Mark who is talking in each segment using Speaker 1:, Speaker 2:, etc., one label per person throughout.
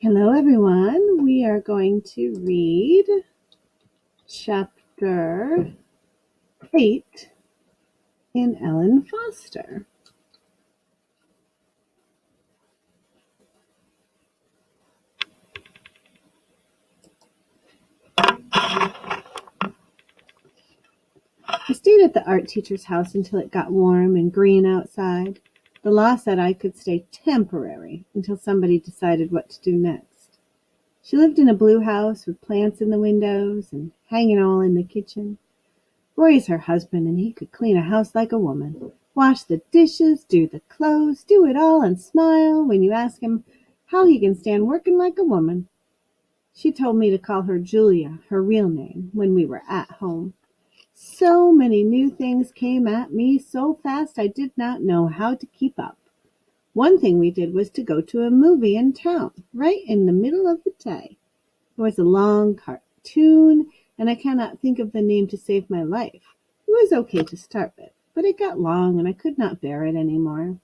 Speaker 1: Hello, everyone. We are going to read chapter 8 in Ellen Foster. I stayed at the art teacher's house until it got warm and green outside. The law said I could stay temporary until somebody decided what to do next. She lived in a blue house with plants in the windows and hanging all in the kitchen. Roy's her husband, and he could clean a house like a woman. Wash the dishes, do the clothes, do it all and smile when you ask him how he can stand working like a woman. She told me to call her Julia, her real name, when we were at home. So many new things came at me so fast I did not know how to keep up. One thing we did was to go to a movie in town, right in the middle of the day. It was a long cartoon, and I cannot think of the name to save my life. It was okay to start with, but it got long and I could not bear it any more.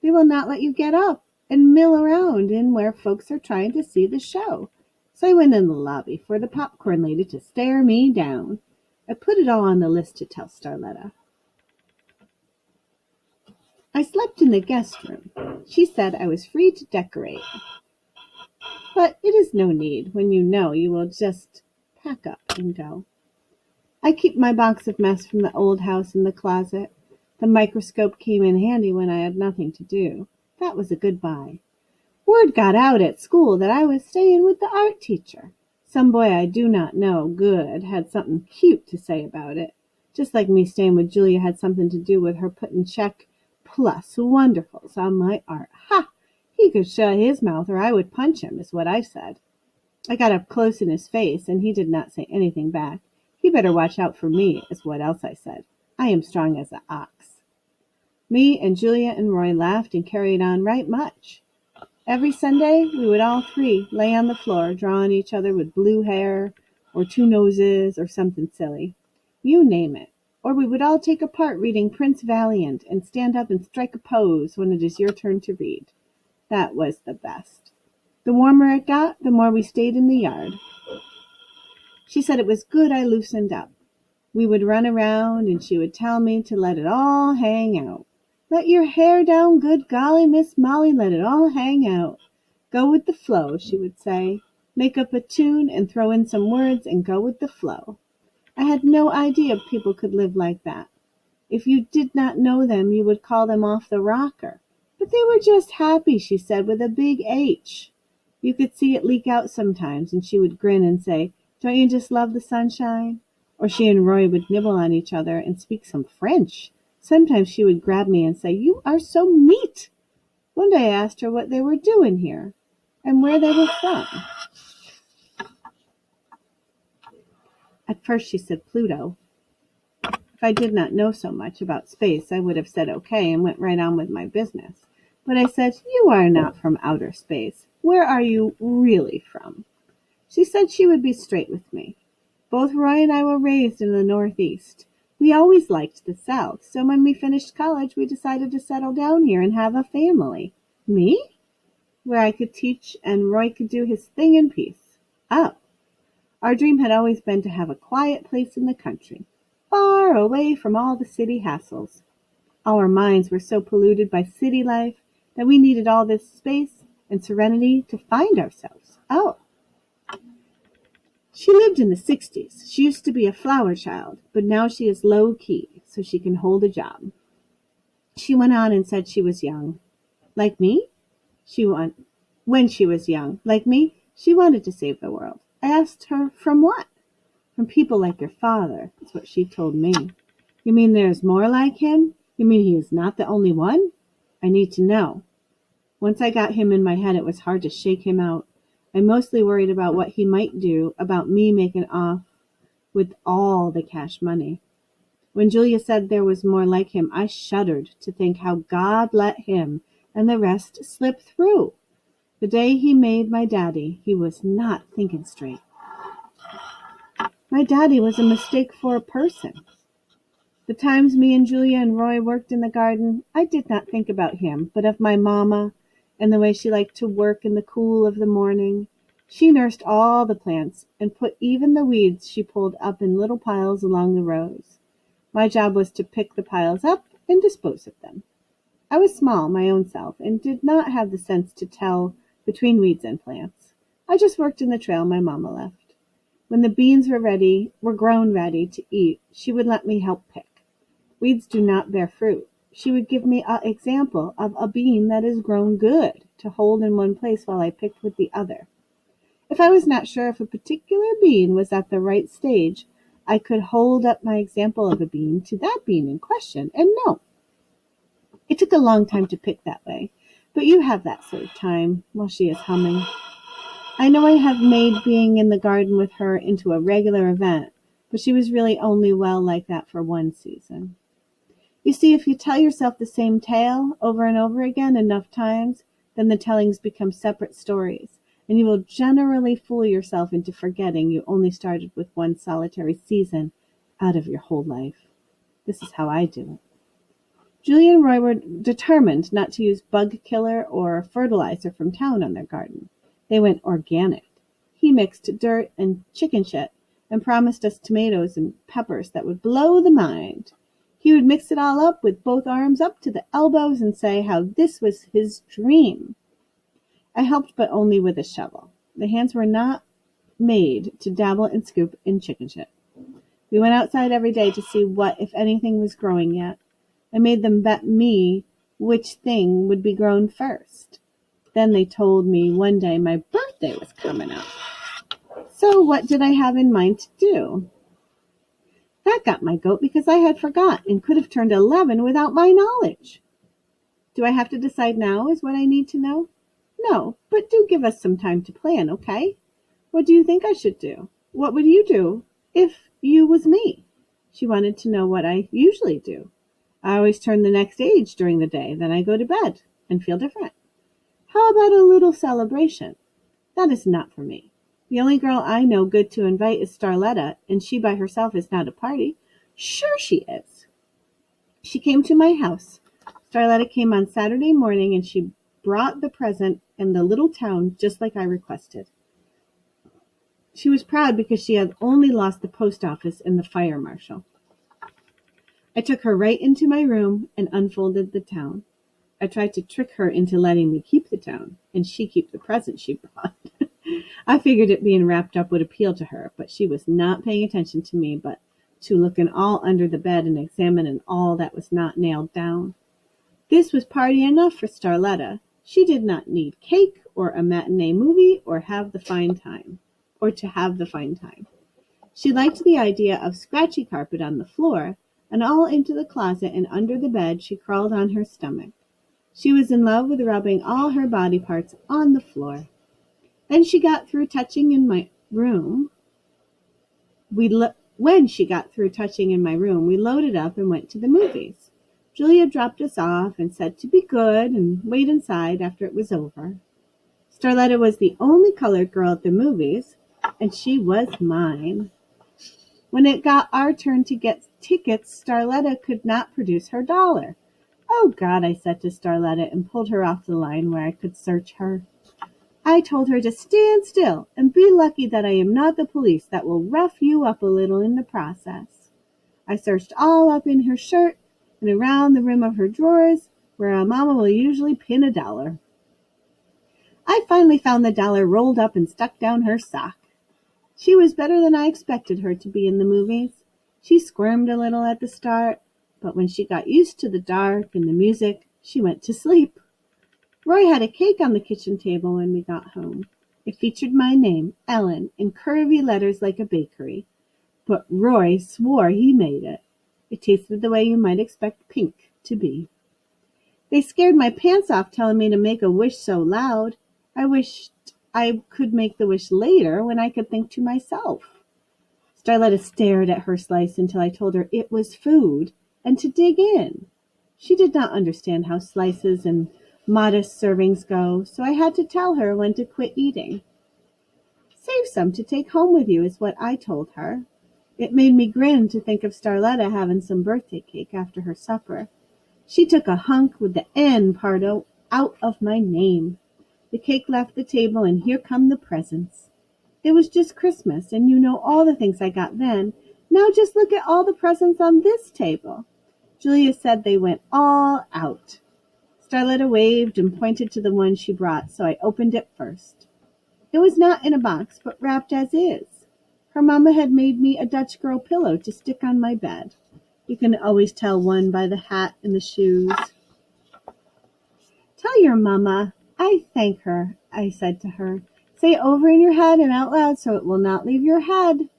Speaker 1: They will not let you get up and mill around in where folks are trying to see the show. So I went in the lobby for the popcorn lady to stare me down. I put it all on the list to tell Starletta. I slept in the guest room. She said I was free to decorate. But it is no need when you know you will just pack up and go. I keep my box of mess from the old house in the closet. The microscope came in handy when I had nothing to do. That was a good buy. Word got out at school that I was staying with the art teacher. Some boy I do not know good had something cute to say about it. Just like me staying with Julia had something to do with her putting check plus wonderfuls on my art. Ha! He could shut his mouth or I would punch him, is what I said. I got up close in his face, and he did not say anything back. He better watch out for me, is what else I said. I am strong as an ox. Me and Julia and Roy laughed and carried on right much. Every Sunday, we would all three lay on the floor, drawing each other with blue hair, or two noses, or something silly. You name it. Or we would all take apart reading Prince Valiant and stand up and strike a pose when it is your turn to read. That was the best. The warmer it got, the more we stayed in the yard. She said it was good I loosened up. We would run around, and she would tell me to let it all hang out. Let your hair down, good golly, Miss Molly, let it all hang out. Go with the flow, she would say. Make up a tune and throw in some words and go with the flow. I had no idea people could live like that. If you did not know them, you would call them off the rocker. But they were just happy, she said, with a big H. You could see it leak out sometimes, and she would grin and say, "Don't you just love the sunshine?" Or she and Roy would nibble on each other and speak some French. Sometimes she would grab me and say, "You are so neat." One day I asked her what they were doing here and where they were from. At first she said Pluto. If I did not know so much about space, I would have said okay and went right on with my business. But I said, "You are not from outer space. Where are you really from?" She said she would be straight with me. Both Roy and I were raised in the Northeast. We always liked the South, so when we finished college, we decided to settle down here and have a family. Me? Where I could teach and Roy could do his thing in peace. Oh, our dream had always been to have a quiet place in the country, far away from all the city hassles. Our minds were so polluted by city life that we needed all this space and serenity to find ourselves. Oh. She lived in the 60s. She used to be a flower child, but now she is low-key, so she can hold a job. She went on and said she was young. Like me? When she was young. Like me, she wanted to save the world. I asked her, from what? From people like your father, is what she told me. You mean there's more like him? You mean he is not the only one? I need to know. Once I got him in my head, it was hard to shake him out. I mostly worried about what he might do about me making off with all the cash money. When Julia said there was more like him, I shuddered to think how God let him and the rest slip through. The day he made my daddy, he was not thinking straight. My daddy was a mistake for a person. The times me and Julia and Roy worked in the garden, I did not think about him, but of my mama and the way she liked to work in the cool of the morning. She nursed all the plants and put even the weeds she pulled up in little piles along the rows. My job was to pick the piles up and dispose of them. I was small, my own self, and did not have the sense to tell between weeds and plants. I just worked in the trail my mama left. When the beans were grown ready to eat, she would let me help pick. Weeds do not bear fruit. She would give me an example of a bean that is grown good to hold in one place while I picked with the other. If I was not sure if a particular bean was at the right stage, I could hold up my example of a bean to that bean in question and know. It took a long time to pick that way, but you have that sort of time while she is humming. I know I have made being in the garden with her into a regular event, but she was really only well like that for one season. You see, if you tell yourself the same tale over and over again enough times, then the tellings become separate stories, and you will generally fool yourself into forgetting you only started with one solitary season out of your whole life. This is how I do it. Julie and Roy were determined not to use bug killer or fertilizer from town on their garden. They went organic. He mixed dirt and chicken shit and promised us tomatoes and peppers that would blow the mind. He would mix it all up with both arms up to the elbows and say how this was his dream. I helped, but only with a shovel. The hands were not made to dabble and scoop in chicken shit. We went outside every day to see what, if anything, was growing yet. I made them bet me which thing would be grown first. Then they told me one day my birthday was coming up. So what did I have in mind to do? That got my goat because I had forgot and could have turned 11 without my knowledge. Do I have to decide now is what I need to know? No, but do give us some time to plan, okay? What do you think I should do? What would you do if you was me? She wanted to know what I usually do. I always turn the next age during the day, then I go to bed and feel different. How about a little celebration? That is not for me. The only girl I know good to invite is Starletta, and she by herself is not a party. Sure she is. She came to my house. Starletta came on Saturday morning, and she brought the present and the little town just like I requested. She was proud because she had only lost the post office and the fire marshal. I took her right into my room and unfolded the town. I tried to trick her into letting me keep the town, and she keep the present she brought. I figured it being wrapped up would appeal to her, but she was not paying attention to me, but to looking all under the bed and examining all that was not nailed down. This was party enough for Starletta. She did not need cake or a matinee movie or to have the fine time. She liked the idea of scratchy carpet on the floor, and all into the closet and under the bed she crawled on her stomach. She was in love with rubbing all her body parts on the floor. Then she got through touching in my room. When she got through touching in my room, we loaded up and went to the movies. Julia dropped us off and said to be good and wait inside after it was over. Starletta was the only colored girl at the movies, and she was mine. When it got our turn to get tickets, Starletta could not produce her dollar. Oh, God, I said to Starletta and pulled her off the line where I could search her. I told her to stand still and be lucky that I am not the police that will rough you up a little in the process. I searched all up in her shirt and around the rim of her drawers where a mama will usually pin a dollar. I finally found the dollar rolled up and stuck down her sock. She was better than I expected her to be in the movies. She squirmed a little at the start, but when she got used to the dark and the music, she went to sleep. Roy had a cake on the kitchen table when we got home. It featured my name, Ellen, in curvy letters like a bakery. But Roy swore he made it. It tasted the way you might expect pink to be. They scared my pants off telling me to make a wish so loud. I wished I could make the wish later when I could think to myself. Starletta stared at her slice until I told her it was food and to dig in. She did not understand how slices and modest servings go, so I had to tell her when to quit eating. Save some to take home with you is what I told her. It made me grin to think of Starletta having some birthday cake after her supper. She took a hunk with the N part out out of my name. The cake left the table, and here come the presents. It was just Christmas, and you know all the things I got then. Now just look at all the presents on this table. Julia said they went all out. Starletta waved and pointed to the one she brought, so I opened it first. It was not in a box, but wrapped as is. Her mamma had made me a Dutch girl pillow to stick on my bed. You can always tell one by the hat and the shoes. Tell your mamma I thank her, I said to her. Say it over in your head and out loud so it will not leave your head.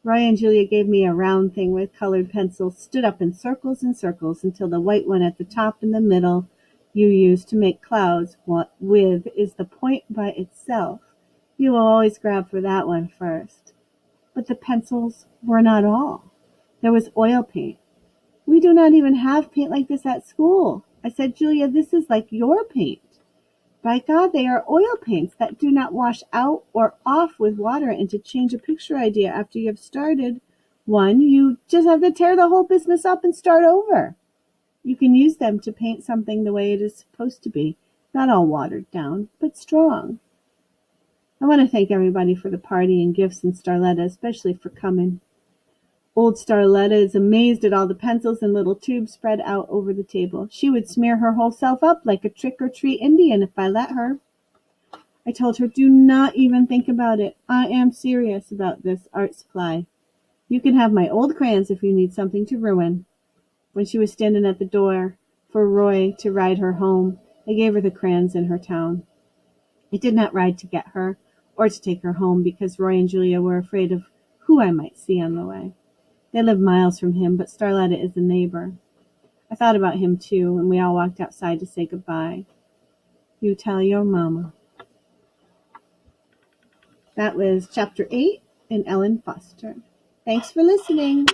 Speaker 1: Roy and Julia gave me a round thing with colored pencils, stood up in circles and circles until the white one at the top in the middle you use to make clouds with is the point by itself. You will always grab for that one first. But the pencils were not all. There was oil paint. We do not even have paint like this at school. I said, Julia, this is like your paint. By God, they are oil paints that do not wash out or off with water, and to change a picture idea after you have started one, you just have to tear the whole business up and start over. You can use them to paint something the way it is supposed to be, not all watered down, but strong. I want to thank everybody for the party and gifts and Starletta, especially for coming. Old Starletta is amazed at all the pencils and little tubes spread out over the table. She would smear her whole self up like a trick-or-treat Indian if I let her. I told her, do not even think about it. I am serious about this art supply. You can have my old crayons if you need something to ruin. When she was standing at the door for Roy to ride her home, I gave her the crayons in her town. I did not ride to get her or to take her home because Roy and Julia were afraid of who I might see on the way. They live miles from him, but Starletta is a neighbor. I thought about him too, and we all walked outside to say goodbye. You tell your mama. That was Chapter 8 in Ellen Foster. Thanks for listening.